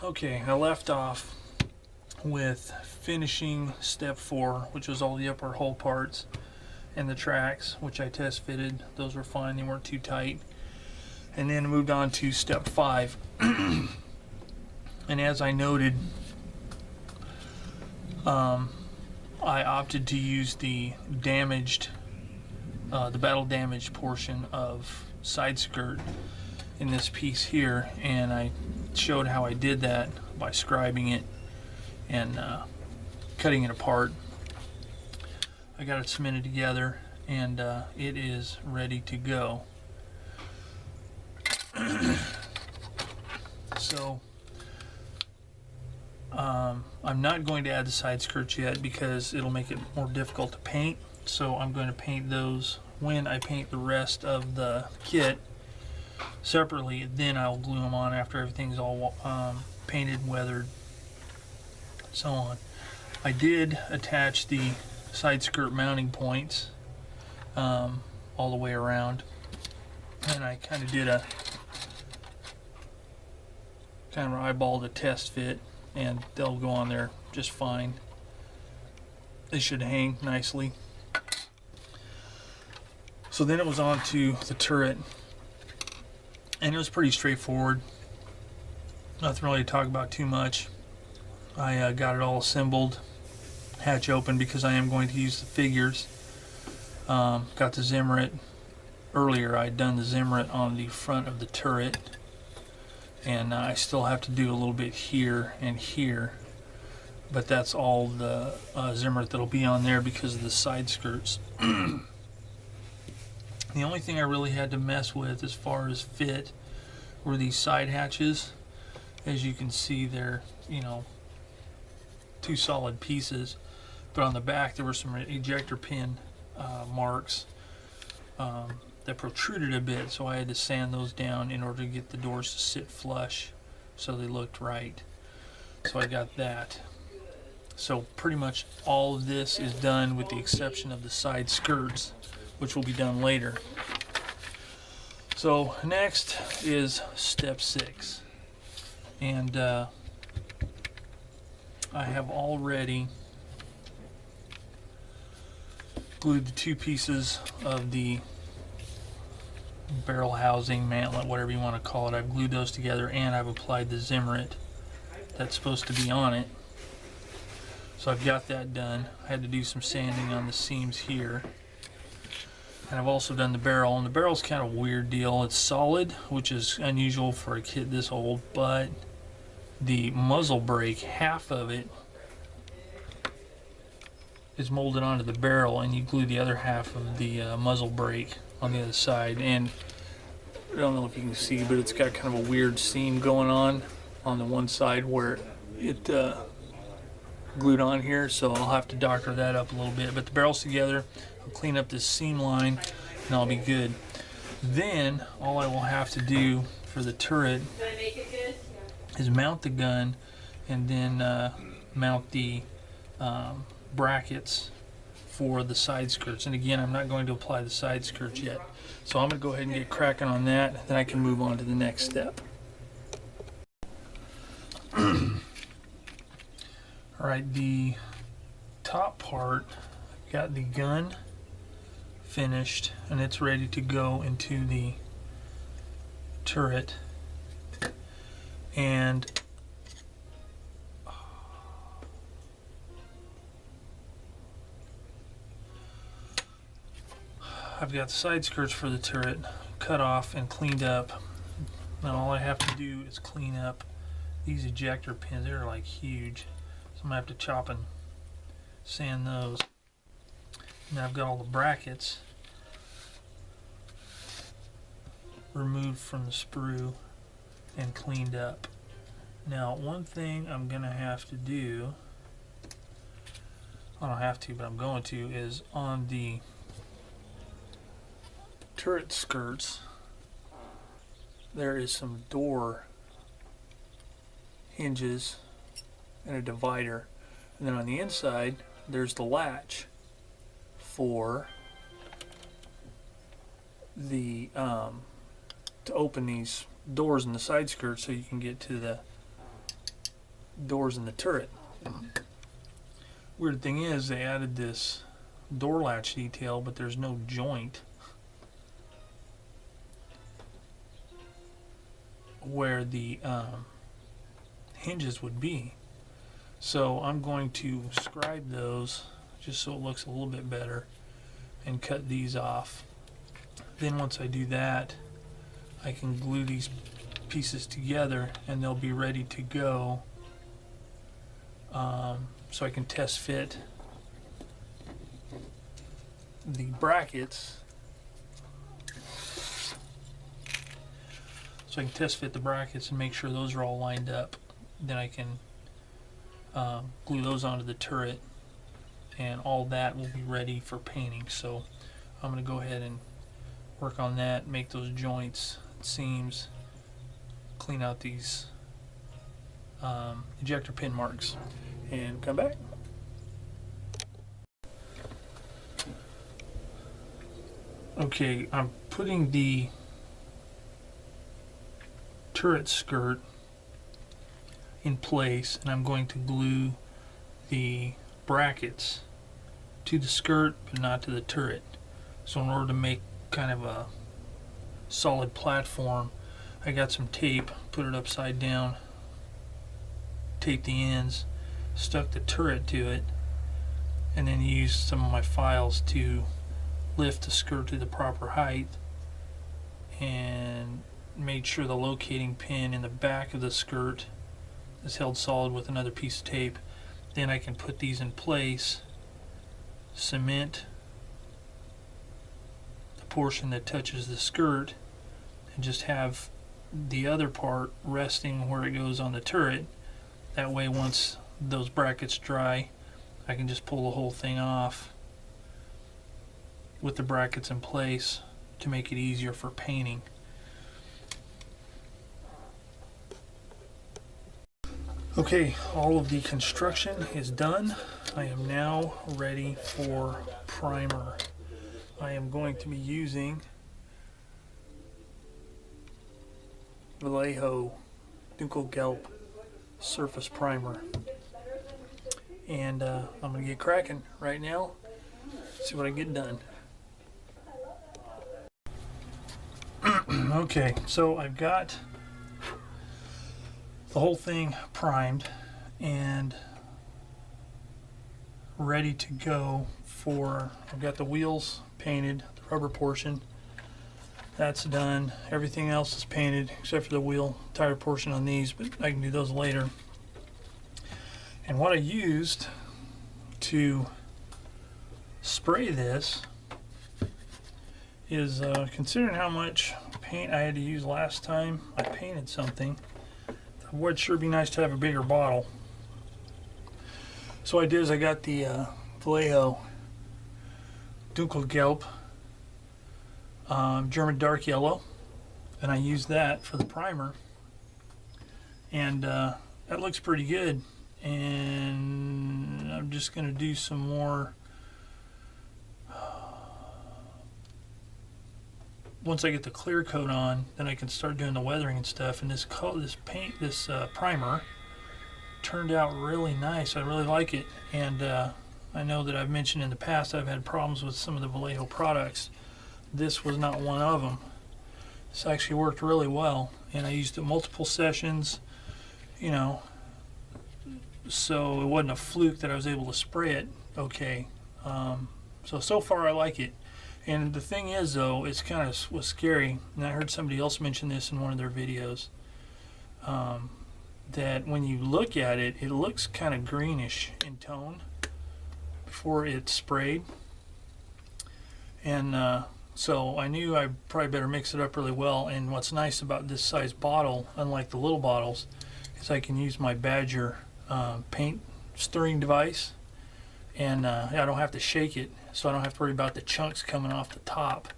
Okay, I left off with finishing step 4, which was all the upper hull parts and the tracks, which I test fitted. Those were fine, they weren't too tight. And then moved on to step 5. And as I noted, I opted to use the battle damaged portion of side skirt in this piece here, and I showed how I did that by scribing it and cutting it apart. I got it cemented together, and it is ready to go. So I'm not going to add the side skirts yet because it'll make it more difficult to paint, so I'm going to paint those when I paint the rest of the kit separately. Then I'll glue them on after everything's all painted, weathered, so on. I did attach the side skirt mounting points all the way around, and I kind of did a eyeballed a test fit, and they'll go on there just fine. They should hang nicely. So then it was on to the turret, and it was pretty straightforward. Nothing really to talk about too much. I got it all assembled, hatch open, because I am going to use the figures. Got the Zimmerit. Earlier I'd done the Zimmerit on the front of the turret, and I still have to do a little bit here and here, but that's all the Zimmerit that'll be on there because of the side skirts. The only thing I really had to mess with as far as fit were these side hatches. As you can see, they're, two solid pieces, but on the back there were some ejector pin marks that protruded a bit, so I had to sand those down in order to get the doors to sit flush so they looked right. So I got that. So pretty much all of this is done with the exception of the side skirts, which will be done later. So next is step 6, and I have already glued the 2 pieces of the barrel housing, mantlet, whatever you want to call it. I've glued those together, and I've applied the Zimmerit that's supposed to be on it. So I've got that done. I had to do some sanding on the seams here. And I've also done the barrel, and the barrel's kind of a weird deal. It's solid, which is unusual for a kit this old, but the muzzle brake, half of it is molded onto the barrel, and you glue the other half of the muzzle brake on the other side. And I don't know if you can see, but it's got kind of a weird seam going on the one side where it glued on here, so I'll have to doctor that up a little bit. But the barrel's together. I'll clean up this seam line and I'll be good. Then all I will have to do for the turret is mount the gun, and then mount the brackets for the side skirts. And again, I'm not going to apply the side skirts yet, so I'm going to go ahead and get cracking on that, then I can move on to the next step. Alright, the top part, I've got the gun finished, and it's ready to go into the turret. And I've got the side skirts for the turret cut off and cleaned up. Now all I have to do is clean up these ejector pins. They're like huge, so I'm gonna have to chop and sand those. Now I've got all the brackets removed from the sprue and cleaned up. Now one thing I'm gonna have to do, I don't have to, but I'm going to, is on the turret skirts there is some door hinges and a divider, and then on the inside there's the latch for the to open these doors in the side skirt so you can get to the doors in the turret. Weird thing is they added this door latch detail, but there's no joint where the hinges would be. So I'm going to scribe those just so it looks a little bit better and cut these off. Then once I do that, I can glue these pieces together and they'll be ready to go, so I can test fit the brackets. So I can test fit the brackets and make sure those are all lined up. Then I can glue those onto the turret, and all that will be ready for painting. So I'm going to go ahead and work on that, make those joints, seams, clean out these ejector pin marks, and come back. Okay, I'm putting the turret skirt in place, and I'm going to glue the brackets to the skirt but not to the turret. So in order to make kind of a solid platform, I got some tape, put it upside down, taped the ends, stuck the turret to it, and then used some of my files to lift the skirt to the proper height, and made sure the locating pin in the back of the skirt is held solid with another piece of tape. Then I can put these in place, cement the portion that touches the skirt, and just have the other part resting where it goes on the turret. That way once those brackets dry, I can just pull the whole thing off with the brackets in place to make it easier for painting. Okay, all of the construction is done. I am now ready for primer. I am going to be using Vallejo Dunkelgelb surface primer, and I'm going to get cracking right now, see what I get done. Okay, so I've got the whole thing primed and ready to go for, I've got the wheels painted, the rubber portion, that's done. Everything else is painted except for the wheel tire portion on these, but I can do those later. And what I used to spray this is, considering how much paint I had to use last time I painted something, it would sure be nice to have a bigger bottle. So what I did is I got the Vallejo Dunkelgelb German dark yellow, and I used that for the primer, and that looks pretty good. And I'm just going to do some more. Once I get the clear coat on, then I can start doing the weathering and stuff. And this primer turned out really nice. I really like it. And I know that I've mentioned in the past I've had problems with some of the Vallejo products. This was not one of them. This actually worked really well, and I used it multiple sessions, you know, so it wasn't a fluke that I was able to spray it okay. So far I like it. And the thing is, though, it's kind of was scary, and I heard somebody else mention this in one of their videos, that when you look at it, it looks kind of greenish in tone before it's sprayed. And so I knew I probably better mix it up really well. And what's nice about this size bottle, unlike the little bottles, is I can use my Badger paint stirring device, and I don't have to shake it, so I don't have to worry about the chunks coming off the top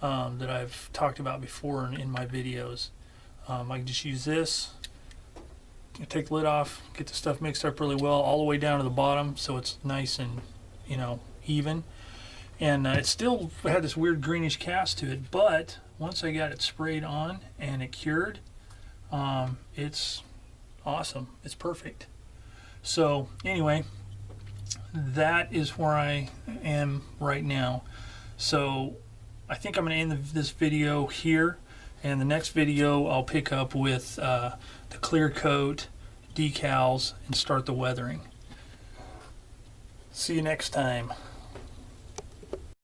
that I've talked about before in my videos. I can just use this, take the lid off, get the stuff mixed up really well all the way down to the bottom, so it's nice and, you know, even. And it still had this weird greenish cast to it, but once I got it sprayed on and it cured, it's awesome. It's perfect. So anyway, that is where I am right now. So I think I'm going to end this video here, and the next video I'll pick up with the clear coat, decals, and start the weathering. See you next time.